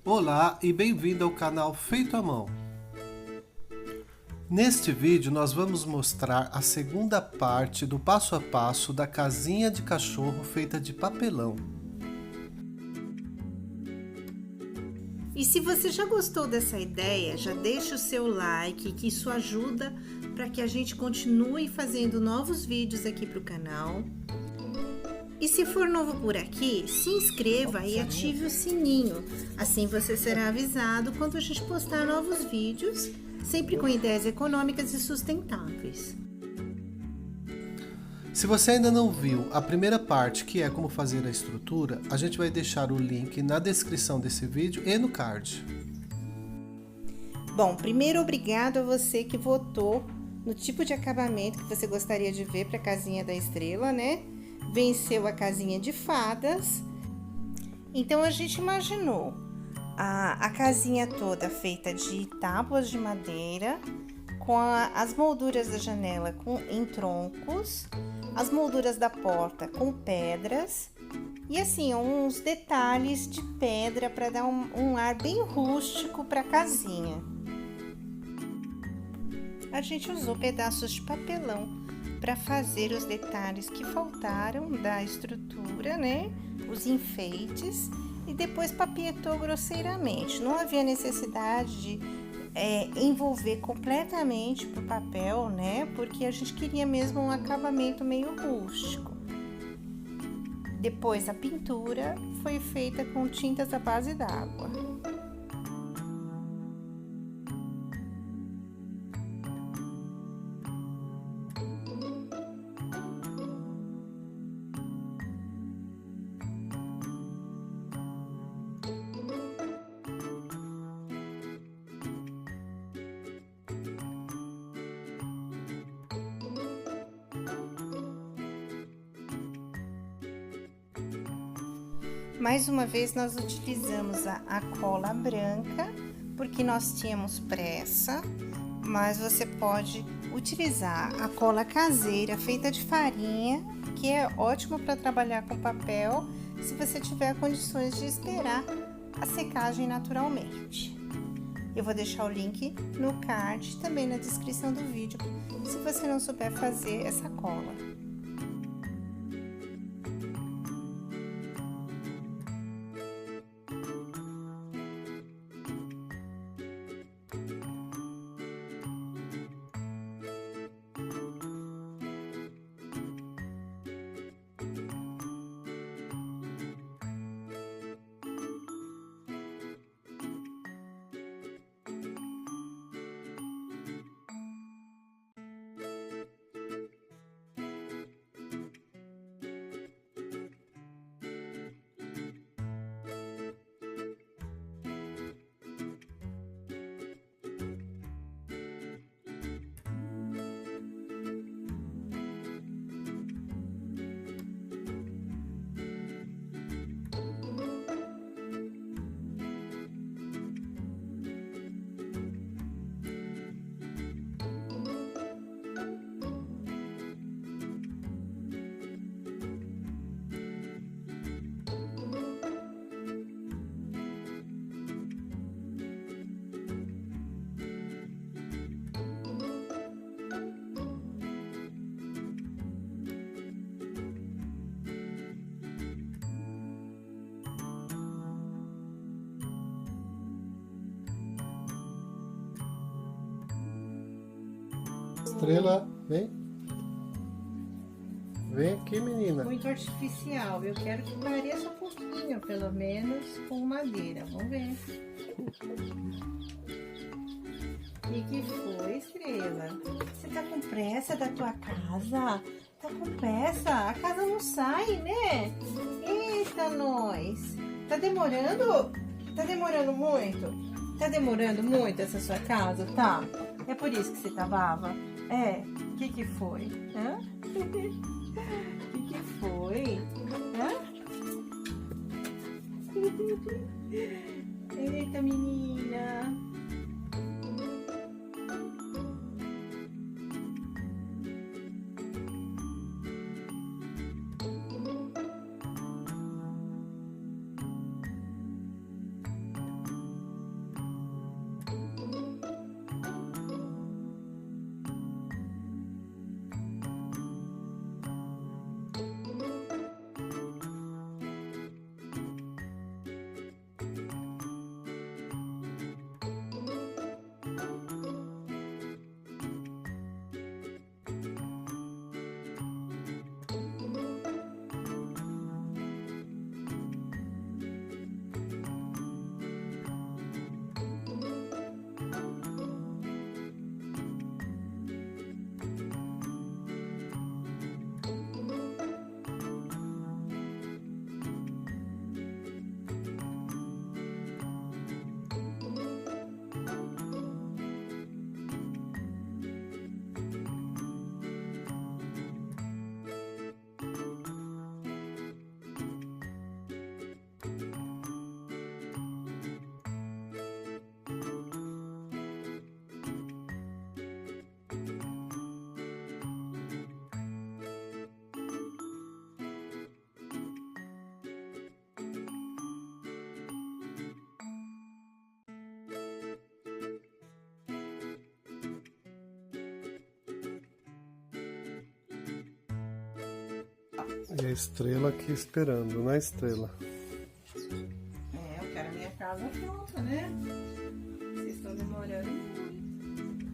Olá e bem-vindo ao canal Feito à Mão. Neste vídeo nós vamos mostrar a segunda parte do passo a passo da casinha de cachorro feita de papelão. E se você já gostou dessa ideia, já deixa o seu like, que isso ajuda para que a gente continue fazendo novos vídeos aqui para o canal. E se for novo por aqui, se inscreva e ative o sininho, assim você será avisado quando a gente postar novos vídeos, sempre com ideias econômicas e sustentáveis. Se você ainda não viu a primeira parte, que é como fazer a estrutura, a gente vai deixar o link na descrição desse vídeo e no card. Bom, primeiro obrigado a você que votou no tipo de acabamento que você gostaria de ver para a casinha da estrela, né? Venceu a casinha de fadas. Então a gente imaginou a casinha toda feita de tábuas de madeira, com as molduras da janela em troncos, as molduras da porta com pedras e assim uns detalhes de pedra para dar um ar bem rústico para a casinha. A gente usou pedaços de papelão para fazer os detalhes que faltaram da estrutura, né? Os enfeites, e depois papietou grosseiramente. Não havia necessidade de envolver completamente o papel, né? Porque a gente queria mesmo um acabamento meio rústico. Depois a pintura foi feita com tintas à base d'água. Mais uma vez nós utilizamos a cola branca, porque nós tínhamos pressa, mas você pode utilizar a cola caseira feita de farinha, que é ótimo para trabalhar com papel, se você tiver condições de esperar a secagem naturalmente. Eu vou deixar o link no card e também na descrição do vídeo, se você não souber fazer essa cola. Estrela, vem. Vem aqui, menina. Muito artificial, eu quero que pareça um pouquinho, pelo menos, com madeira. Vamos ver. E que foi, Estrela? Você tá com pressa da tua casa? Tá com pressa? A casa não sai, né? Eita, nós! Tá demorando? Tá demorando muito? Tá demorando muito essa sua casa, tá? É por isso que você tá brava? É? O que foi? Hã? O que foi? Hã? Eita, menina! E a estrela aqui esperando, né, Estrela? Eu quero a minha casa pronta, né? Vocês estão demorando muito.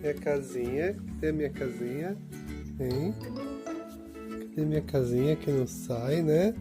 Minha casinha, cadê a minha casinha? Hein? Cadê minha casinha que não sai, né?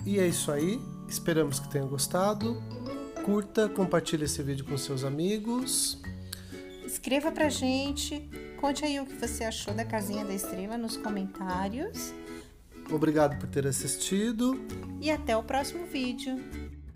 E é isso aí, esperamos que tenham gostado. Curta, compartilhe esse vídeo com seus amigos. Escreva pra gente, conte aí o que você achou da casinha da estrela nos comentários. Obrigado por ter assistido. E até o próximo vídeo.